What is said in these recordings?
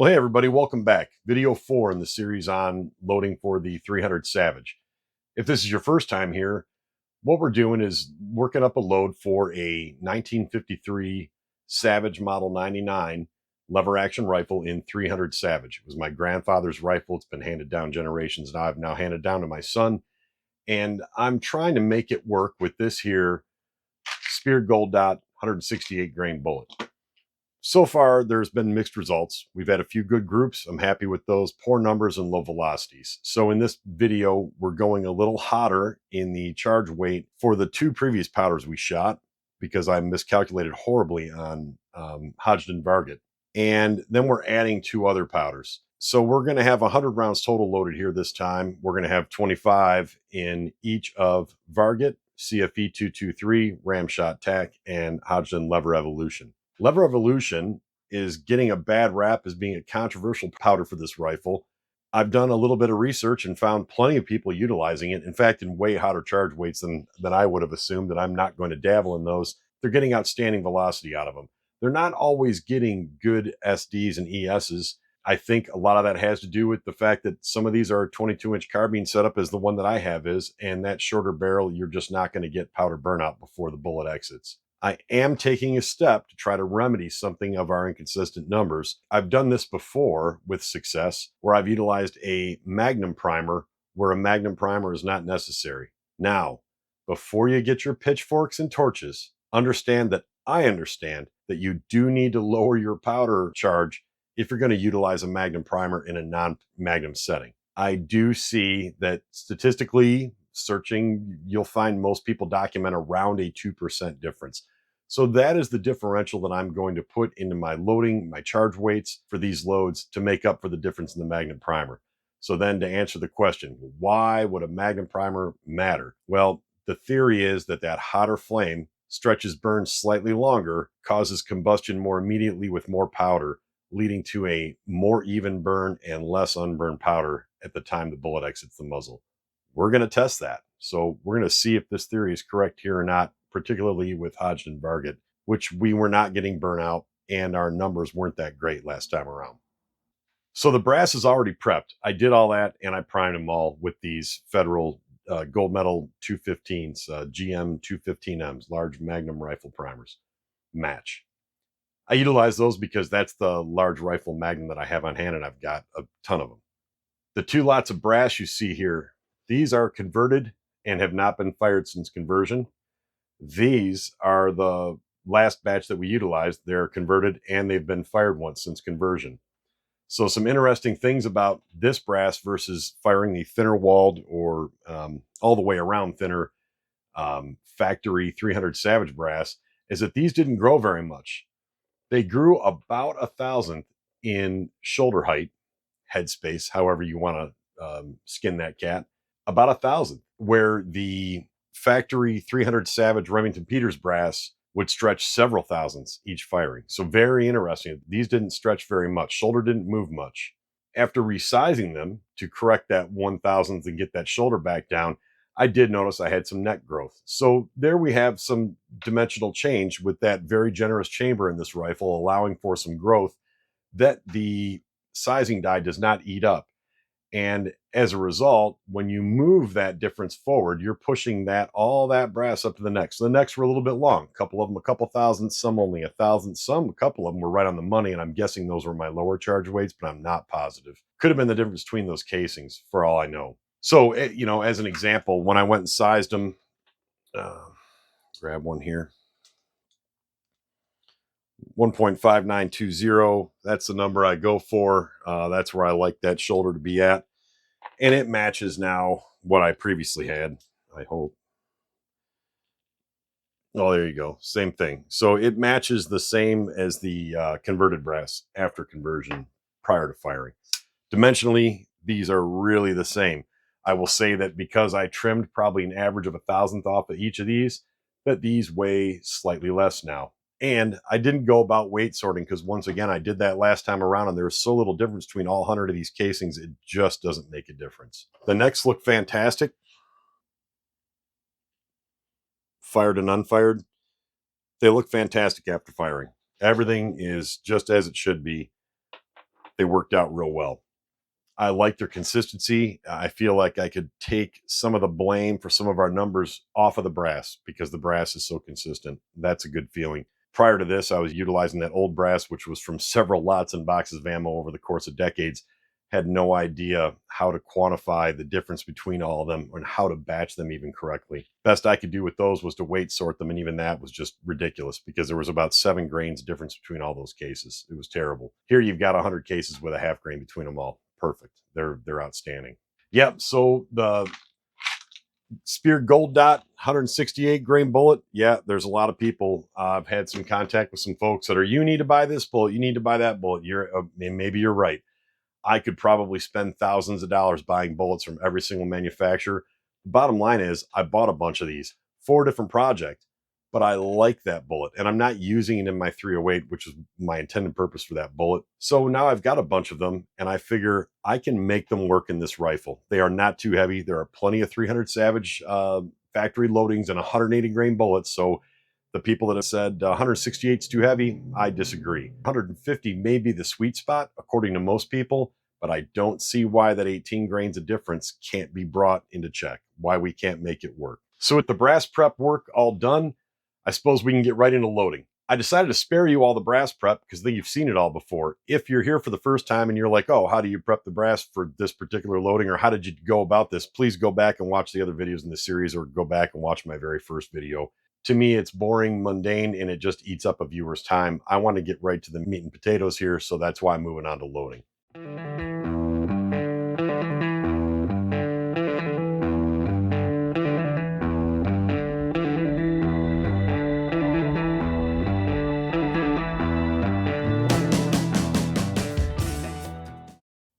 Well, hey everybody, welcome back. Video 4 in the series on loading for the 300 Savage. If this is your first time here, what we're doing is working up a load for a 1953 Savage Model 99 lever action rifle in 300 Savage. It was my grandfather's rifle. It's been handed down generations, and I've now handed down to my son. And I'm trying to make it work with this here Speer Gold Dot 168 grain bullet. So far, there's been mixed results. We've had a few good groups. I'm happy with those. Poor numbers and low velocities. So in this video, we're going a little hotter in the charge weight for the two previous powders we shot because I miscalculated horribly on Hodgdon Varget. And then we're adding two other powders. So we're going to have 100 rounds total loaded here this time. We're going to have 25 in each of Varget, CFE223, Ramshot TAC, and Hodgdon Lever Evolution. Lever Evolution is getting a bad rap as being a controversial powder for this rifle. I've done a little bit of research and found plenty of people utilizing it. In fact, in way hotter charge weights than I would have assumed, that I'm not going to dabble in those. They're getting outstanding velocity out of them. They're not always getting good SDs and ESs. I think a lot of that has to do with the fact that some of these are 22-inch carbine setup as the one that I have is, and that shorter barrel, you're just not going to get powder burnout before the bullet exits. I am taking a step to try to remedy something of our inconsistent numbers. I've done this before with success, where I've utilized a Magnum primer where a Magnum primer is not necessary. Now, before you get your pitchforks and torches, understand that I understand that you do need to lower your powder charge if you're going to utilize a Magnum primer in a non-Magnum setting. I do see that statistically, searching, you'll find most people document around a 2% difference. So that is the differential that I'm going to put into my loading, my charge weights for these loads to make up for the difference in the Magnum primer. So then to answer the question, why would a Magnum primer matter? Well, the theory is that that hotter flame stretches burn slightly longer, causes combustion more immediately with more powder, leading to a more even burn and less unburned powder at the time the bullet exits the muzzle. We're going to test that. So we're going to see if this theory is correct here or not, particularly with Hodgdon Varget, which we were not getting burnout and our numbers weren't that great last time around. So the brass is already prepped. I did all that and I primed them all with these Federal gold medal 215s, GM215Ms, large Magnum rifle primers, match. I utilize those because that's the large rifle Magnum that I have on hand and I've got a ton of them. The two lots of brass you see here, these are converted and have not been fired since conversion. These are the last batch that we utilized. They're converted and they've been fired once since conversion. So some interesting things about this brass versus firing the thinner walled or all the way around thinner factory 300 Savage brass is that these didn't grow very much. They grew about 1,000th in shoulder height, headspace, however you want to skin that cat, about 1,000th, where the factory 300 Savage Remington Peters brass would stretch several thousandths each firing. So very interesting. These didn't stretch very much. Shoulder didn't move much. After resizing them to correct that 1,000th and get that shoulder back down, I did notice I had some neck growth. So there we have some dimensional change with that very generous chamber in this rifle, allowing for some growth that the sizing die does not eat up. And as a result, when you move that difference forward, you're pushing all that brass up to the neck. So the necks were a little bit long. A couple of them, a couple thousand, some only 1,000, a couple of them were right on the money. And I'm guessing those were my lower charge weights, but I'm not positive. Could have been the difference between those casings for all I know. So, as an example, when I went and sized them, grab one here. 1.5920, that's the number I go for. That's where I like that shoulder to be at. And it matches now what I previously had, I hope. Oh, there you go. Same thing. So it matches the same as the converted brass after conversion prior to firing. Dimensionally, these are really the same. I will say that because I trimmed probably an average of 1,000th off of each of these, that these weigh slightly less now. And I didn't go about weight sorting because once again, I did that last time around and there was so little difference between all 100 of these casings, it just doesn't make a difference. The necks look fantastic. Fired and unfired, they look fantastic after firing. Everything is just as it should be. they worked out real well. I like their consistency. I feel like I could take some of the blame for some of our numbers off of the brass because the brass is so consistent. That's a good feeling. Prior to this, I was utilizing that old brass, which was from several lots and boxes of ammo over the course of decades. Had no idea how to quantify the difference between all of them and how to batch them even correctly. Best I could do with those was to weight sort them, and even that was just ridiculous because there was about 7 grains difference between all those cases. It was terrible. Here you've got 100 cases with a half grain between them all. Perfect. They're outstanding. Yep. So the Speer Gold Dot 168 grain bullet. Yeah, there's a lot of people. I've had some contact with some folks that are, you need to buy this bullet, you need to buy that bullet. Maybe you're right. I could probably spend thousands of dollars buying bullets from every single manufacturer. The bottom line is, I bought a bunch of these for a different project, but I like that bullet and I'm not using it in my 308, which is my intended purpose for that bullet. So now I've got a bunch of them and I figure I can make them work in this rifle. They are not too heavy. There are plenty of 300 Savage factory loadings and 180 grain bullets. So the people that have said 168 is too heavy, I disagree. 150 may be the sweet spot, according to most people, but I don't see why that 18 grains of difference can't be brought into check, why we can't make it work. So with the brass prep work all done, I suppose we can get right into loading. I decided to spare you all the brass prep because you've seen it all before. If you're here for the first time and you're like, oh, how do you prep the brass for this particular loading, or how did you go about this? Please go back and watch the other videos in the series, or go back and watch my very first video. To me, it's boring, mundane, and it just eats up a viewer's time. I want to get right to the meat and potatoes here, so that's why I'm moving on to loading.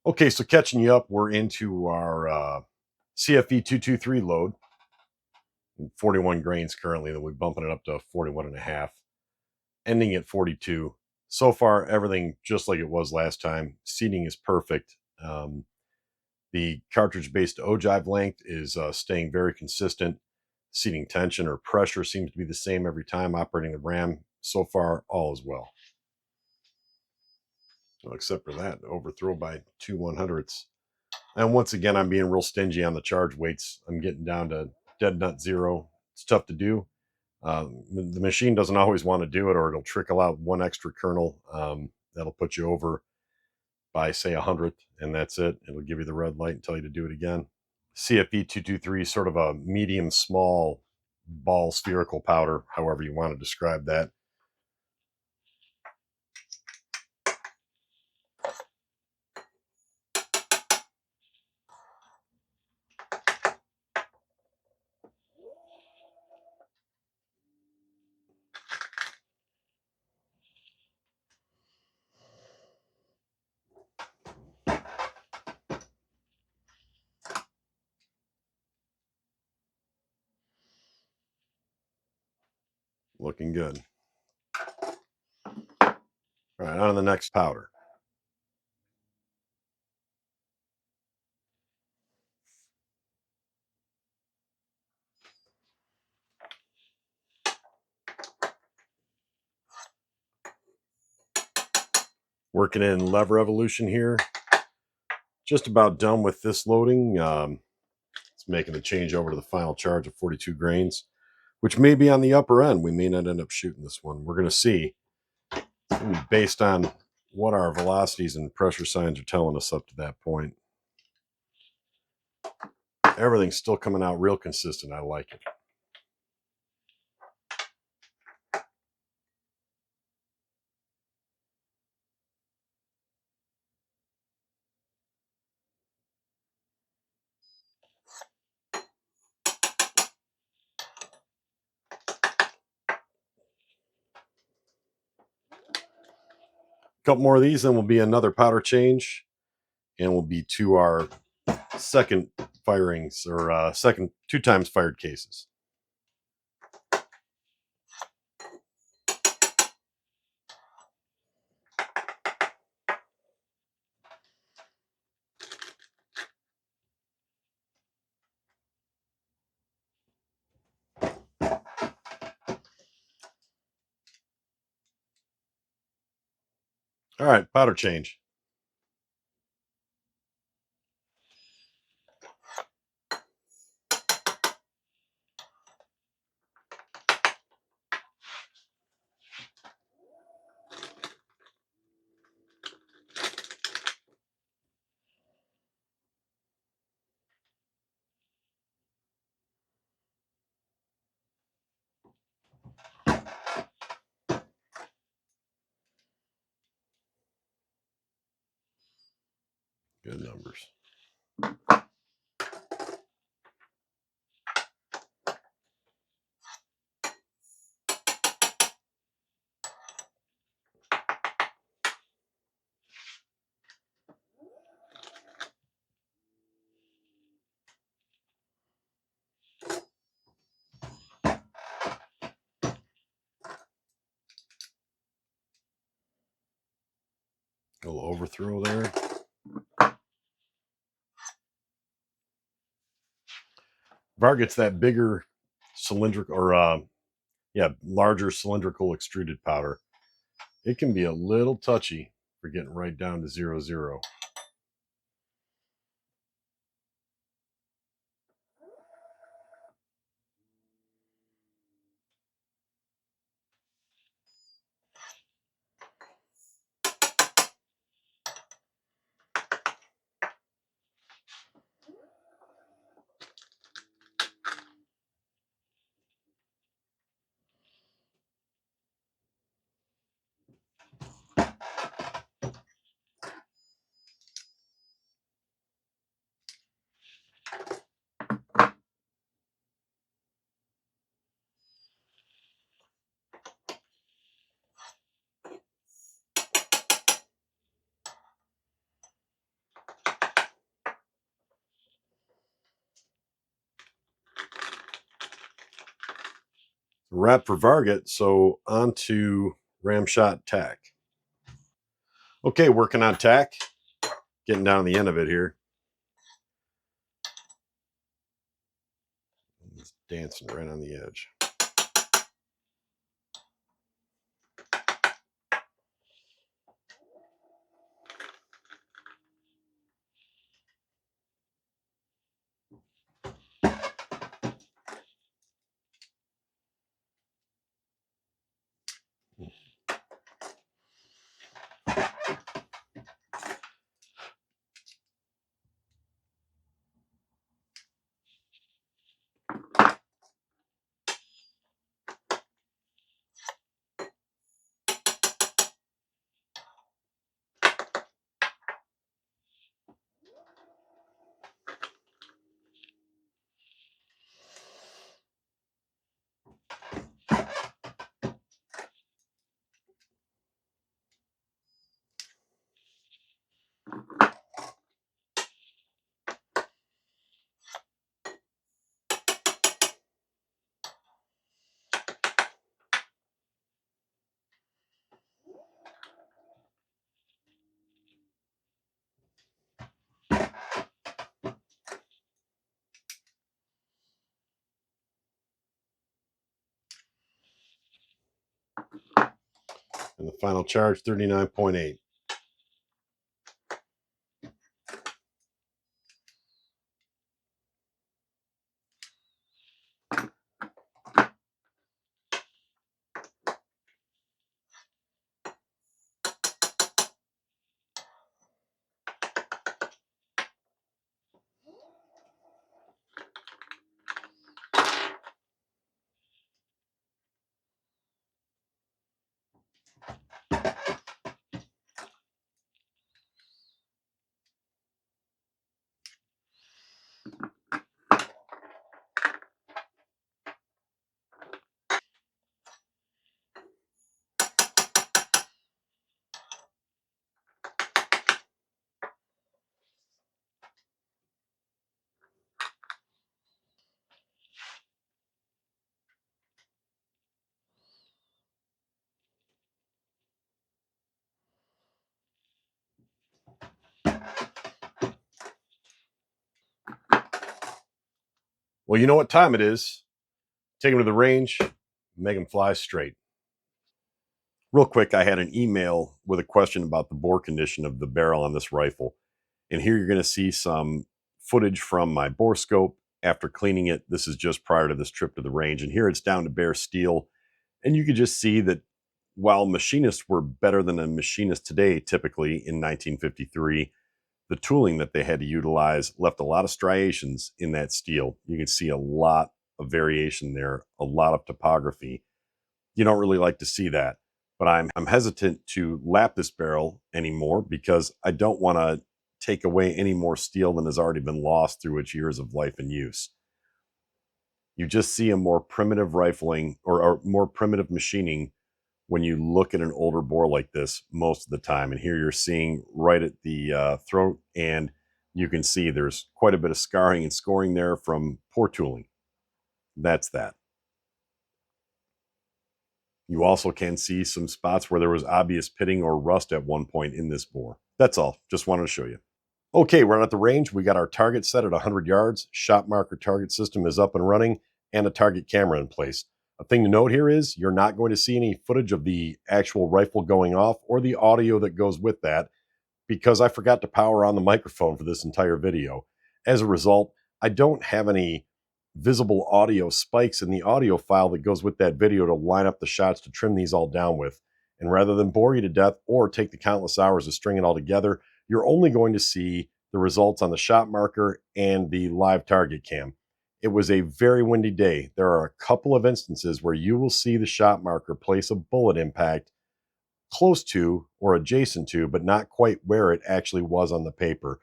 Okay, so catching you up, we're into our CFE223 load. 41 grains currently, then we're bumping it up to 41 and a half, ending at 42. So far, everything just like it was last time. Seating is perfect. The cartridge-based ogive length is staying very consistent. Seating tension or pressure seems to be the same every time operating the ram. So far, all is well. Well, except for that overthrow by 2/100ths. And once again, I'm being real stingy on the charge weights. I'm getting down to dead nut zero. It's tough to do. The machine doesn't always want to do it, or it'll trickle out one extra kernel. That'll put you over by, say, 100th, and that's it. It'll give you the red light and tell you to do it again. CFE223 is sort of a medium small ball spherical powder, however you want to describe that. Looking good. All right, on to the next powder. Working in lever evolution here. Just about done with this loading. It's making the change over to the final charge of 42 grains, which may be on the upper end. We may not end up shooting this one. We're going to see, based on what our velocities and pressure signs are telling us up to that point. Everything's still coming out real consistent. I like it. A couple more of these, then will be another powder change, and we'll be to our second firings, or second 2 times fired cases. All right, powder change. Good numbers. A little overthrow there. Varget's that bigger cylindrical, or larger cylindrical extruded powder. It can be a little touchy for getting right down to 0-0. Wrap for Varget, so on to Ramshot TAC. Okay, working on TAC. Getting down to the end of it here. It's dancing right on the edge. And the final charge, 39.8. Well, you know what time it is. Take them to the range, make them fly straight. Real quick, I had an email with a question about the bore condition of the barrel on this rifle. And here you're going to see some footage from my bore scope after cleaning it. This is just prior to this trip to the range. And here it's down to bare steel. And you could just see that while machinists were better than a machinist today, typically in 1953, the tooling that they had to utilize left a lot of striations in that steel. You can see a lot of variation there, a lot of topography. You don't really like to see that, but I'm hesitant to lap this barrel anymore because I don't want to take away any more steel than has already been lost through its years of life and use. You just see a more primitive rifling or more primitive machining when you look at an older bore like this most of the time. And here you're seeing right at the throat, and you can see there's quite a bit of scarring and scoring there from poor tooling. That's that. You also can see some spots where there was obvious pitting or rust at one point in this bore. That's all. Just wanted to show you. Okay, we're at the range. We got our target set at 100 yards. Shot marker target system is up and running, and a target camera in place. A thing to note here is you're not going to see any footage of the actual rifle going off or the audio that goes with that, because I forgot to power on the microphone for this entire video. As a result, I don't have any visible audio spikes in the audio file that goes with that video to line up the shots to trim these all down with. And rather than bore you to death or take the countless hours to string it all together, you're only going to see the results on the shot marker and the live target cam. It was a very windy day. There are a couple of instances where you will see the shot marker place a bullet impact close to or adjacent to, but not quite where it actually was on the paper.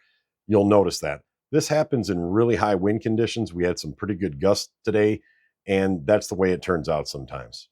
You'll notice that. This happens in really high wind conditions. We had some pretty good gusts today, and that's the way it turns out sometimes.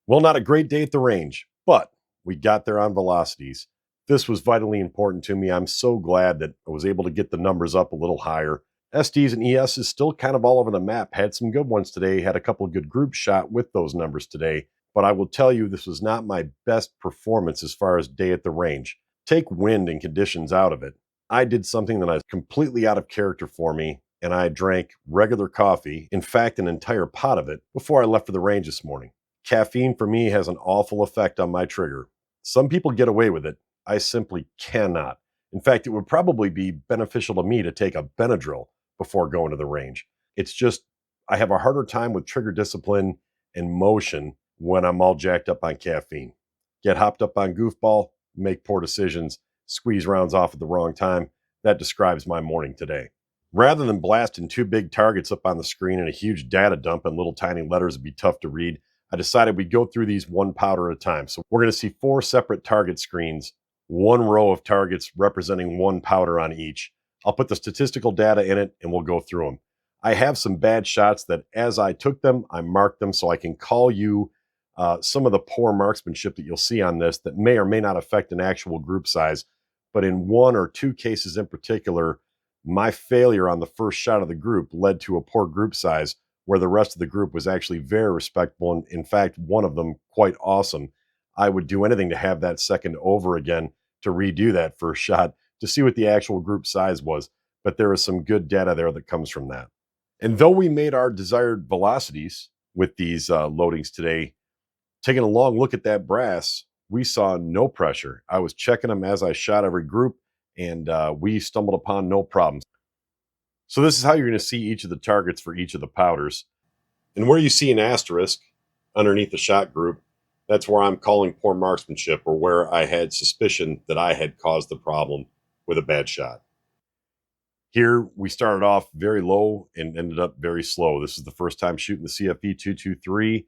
Well, not a great day at the range, but we got there on velocities. This was vitally important to me. I'm so glad that I was able to get the numbers up a little higher. SDs and ESs still kind of all over the map. Had some good ones today, had a couple of good groups shot with those numbers today. But I will tell you, this was not my best performance as far as day at the range. Take wind and conditions out of it. I did something that is completely out of character for me, and I drank regular coffee, in fact, an entire pot of it, before I left for the range this morning. Caffeine for me has an awful effect on my trigger. Some people get away with it. I simply cannot. In fact, it would probably be beneficial to me to take a Benadryl before going to the range. It's just, I have a harder time with trigger discipline and motion when I'm all jacked up on caffeine. Get hopped up on goofball, make poor decisions, squeeze rounds off at the wrong time. That describes my morning today. Rather than blasting two big targets up on the screen and a huge data dump and little tiny letters would be tough to read, I decided we'd go through these one powder at a time. So we're going to see 4 separate target screens, one row of targets representing one powder on each. I'll put the statistical data in it and we'll go through them. I have some bad shots that as I took them, I marked them so I can call you some of the poor marksmanship that you'll see on this that may or may not affect an actual group size. But in 1 or 2 cases in particular, my failure on the first shot of the group led to a poor group size where the rest of the group was actually very respectable. And in fact, one of them quite awesome. I would do anything to have that second over again to redo that first shot to see what the actual group size was. But there is some good data there that comes from that. And though we made our desired velocities with these loadings today, taking a long look at that brass, we saw no pressure. I was checking them as I shot every group, and we stumbled upon no problems. So this is how you're going to see each of the targets for each of the powders. And where you see an asterisk underneath the shot group, that's where I'm calling poor marksmanship or where I had suspicion that I had caused the problem with a bad shot. Here we started off very low and ended up very slow. This is the first time shooting the CFE223.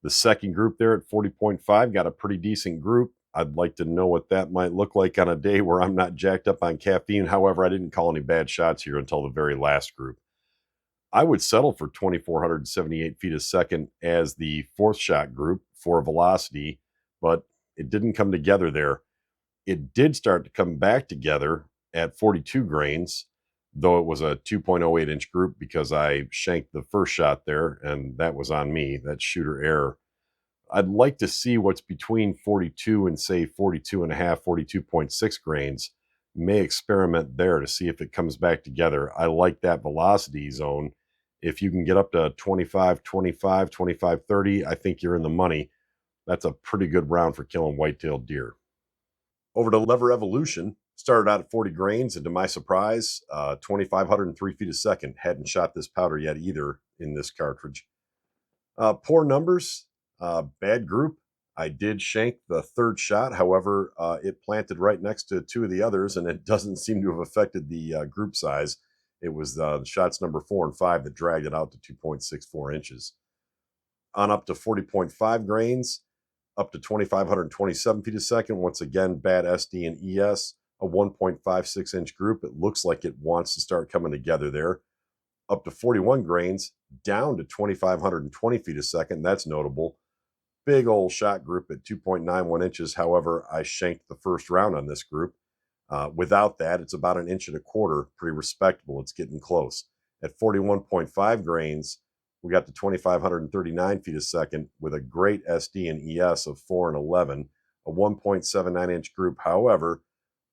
The second group there at 40.5 got a pretty decent group. I'd like to know what that might look like on a day where I'm not jacked up on caffeine. However, I didn't call any bad shots here until the very last group. I would settle for 2,478 feet a second as the fourth shot group for velocity, but it didn't come together there. It did start to come back together at 42 grains, though it was a 2.08 inch group because I shanked the first shot there, and that was on me. That's shooter error. I'd like to see what's between 42 and say 42 and a half, 42.6 grains. May experiment there to see if it comes back together. I like that velocity zone. If you can get up to 25, 25, 25, 30, I think you're in the money. That's a pretty good round for killing white-tailed deer. Over to lever evolution. Started out at 40 grains, and to my surprise, 2,503 feet a second. Hadn't shot this powder yet either in this cartridge. Poor numbers, bad group. I did shank the third shot. However, it planted right next to 2 of the others, and it doesn't seem to have affected the group size. It was shots number 4 and 5 that dragged it out to 2.64 inches. On up to 40.5 grains, up to 2,527 feet a second. Once again, bad SD and ES, a 1.56 inch group. It looks like it wants to start coming together there. Up to 41 grains, down to 2,520 feet a second. That's notable. Big old shot group at 2.91 inches. However, I shanked the first round on this group. Without that, it's about 1.25 inches. Pretty respectable. It's getting close. At 41.5 grains, we got to 2,539 feet a second with a great SD and ES of 4 and 11, a 1.79 inch group. However,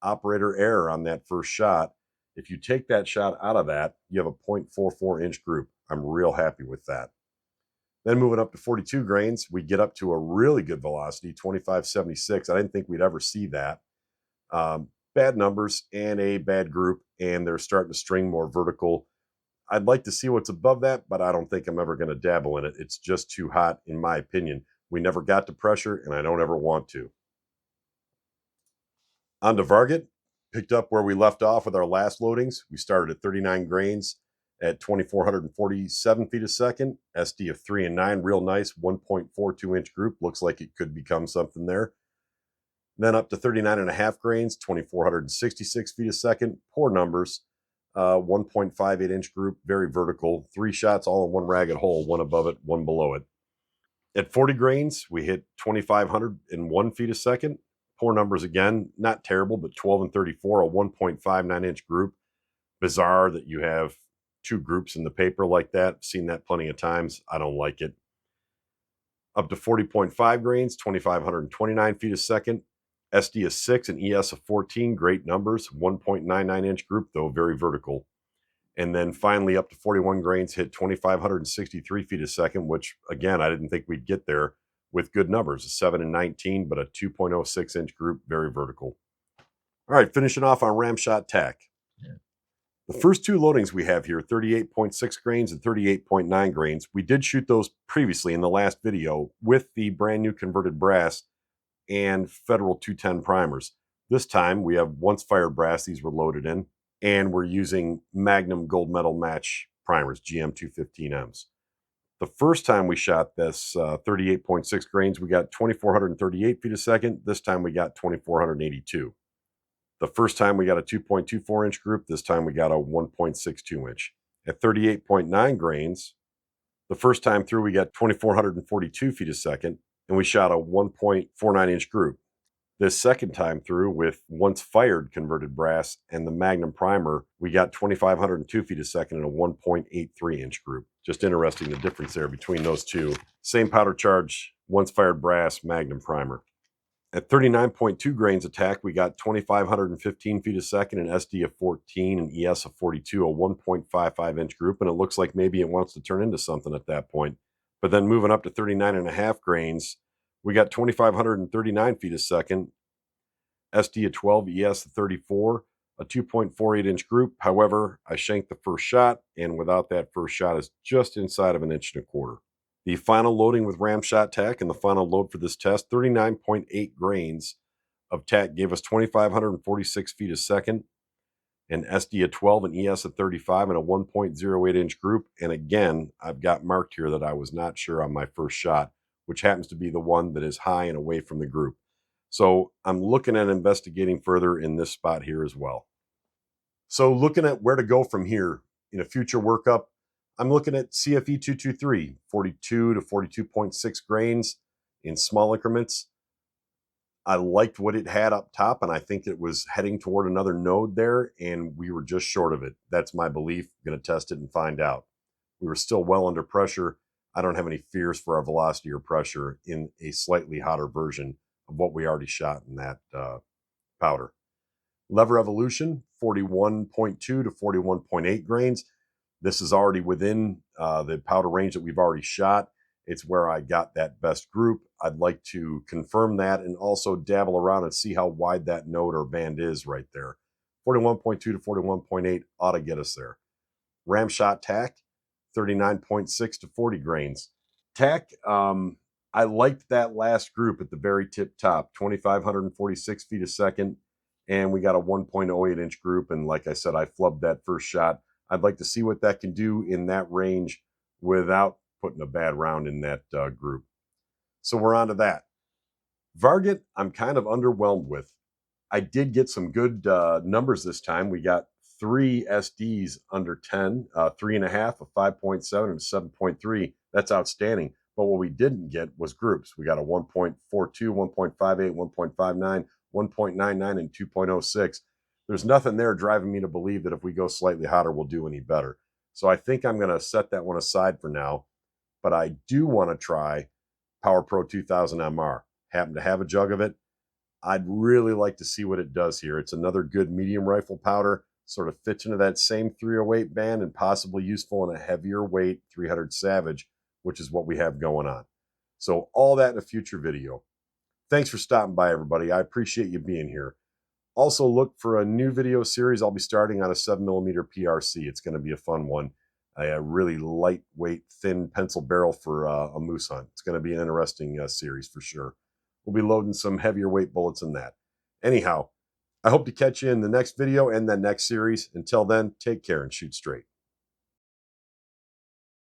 operator error on that first shot. If you take that shot out of that, you have a 0.44 inch group. I'm real happy with that. Then moving up to 42 grains, we get up to a really good velocity, 2576. I didn't think we'd ever see that. Bad numbers and a bad group, and they're starting to string more vertical. I'd like to see what's above that, but I don't think I'm ever going to dabble in it. It's just too hot, in my opinion. We never got to pressure, and I don't ever want to. On to Varget. Picked up where we left off with our last loadings. We started at 39 grains at 2,447 feet a second. SD of 3 and 9, real nice, 1.42 inch group. Looks like it could become something there. Then up to 39 and a half grains, 2,466 feet a second. Poor numbers. 1.58 inch group, very vertical. 3 shots all in one ragged hole, one above it, one below it. At 40 grains, we hit 2,501 feet a second. Poor numbers again, not terrible, but 12 and 34, a 1.59 inch group. Bizarre that you have two groups in the paper like that. Seen that plenty of times. I don't like it. Up to 40.5 grains, 2,529 feet a second. SD of 6 and ES of 14, great numbers. 1.99 inch group, though very vertical. And then finally up to 41 grains, hit 2,563 feet a second, which again, I didn't think we'd get there with good numbers, a 7 and 19, but a 2.06 inch group, very vertical. All right, finishing off on Ramshot TAC. The first two loadings we have here, 38.6 grains and 38.9 grains, we did shoot those previously in the last video with the brand new converted brass and Federal 210 primers. This time we have once fired brass, these were loaded in, and we're using Magnum gold medal match primers, GM215Ms. The first time we shot this 38.6 grains, we got 2,438 feet a second. This time we got 2,482. The first time we got a 2.24 inch group. This time we got a 1.62 inch. At 38.9 grains, the first time through we got 2,442 feet a second, and we shot a 1.49 inch group. This second time through with once fired converted brass and the Magnum primer, we got 2,502 feet a second and a 1.83 inch group. Just interesting the difference there between those two. Same powder charge, once fired brass, Magnum primer. At 39.2 grains of TAC, we got 2,515 feet a second, an SD of 14, and ES of 42, a 1.55 inch group, and it looks like maybe it wants to turn into something at that point. But then moving up to 39.5 grains, we got 2,539 feet a second, SD of 12, ES of 34, a 2.48 inch group. However, I shanked the first shot, and without that first shot is just inside of 1.25 inches. The final loading with Ramshot TAC and the final load for this test, 39.8 grains of TAC gave us 2,546 feet a second, an SD of 12, an ES of 35, and a 1.08 inch group. And again, I've got marked here that I was not sure on my first shot, which happens to be the one that is high and away from the group. So I'm looking at investigating further in this spot here as well. So looking at where to go from here in a future workup, I'm looking at CFE223, 42 to 42.6 grains in small increments. I liked what it had up top, and I think it was heading toward another node there, and we were just short of it. That's my belief. I'm going to test it and find out. We were still well under pressure. I don't have any fears for our velocity or pressure in a slightly hotter version of what we already shot in that powder. Lever evolution, 41.2 to 41.8 grains. This is already within the powder range that we've already shot. It's where I got that best group. I'd like to confirm that and also dabble around and see how wide that node or band is right there. 41.2 to 41.8 ought to get us there. Ramshot TAC, 39.6 to 40 grains. TAC, I liked that last group at the very tip top, 2,546 feet a second, and we got a 1.08 inch group. And like I said, I flubbed that first shot. I'd like to see what that can do in that range without putting a bad round in that group. So we're on to that. Varget, I'm kind of underwhelmed with. I did get some good numbers this time. We got 3 SDs under 10, 3.5, a 5.7, and a 7.3. That's outstanding. But what we didn't get was groups. We got a 1.42, 1.58, 1.59, 1.99, and 2.06. There's nothing there driving me to believe that if we go slightly hotter, we'll do any better. So I think I'm going to set that one aside for now. But I do want to try Power Pro 2000 MR. Happen to have a jug of it. I'd really like to see what it does here. It's another good medium rifle powder, sort of fits into that same 308 band and possibly useful in a heavier weight 300 Savage, which is what we have going on. So all that in a future video. Thanks for stopping by, everybody. I appreciate you being here. Also look for a new video series. I'll be starting on a 7mm PRC. It's going to be a fun one. A really lightweight, thin pencil barrel for a moose hunt. It's going to be an interesting series for sure. We'll be loading some heavier weight bullets in that. Anyhow, I hope to catch you in the next video and the next series. Until then, take care and shoot straight.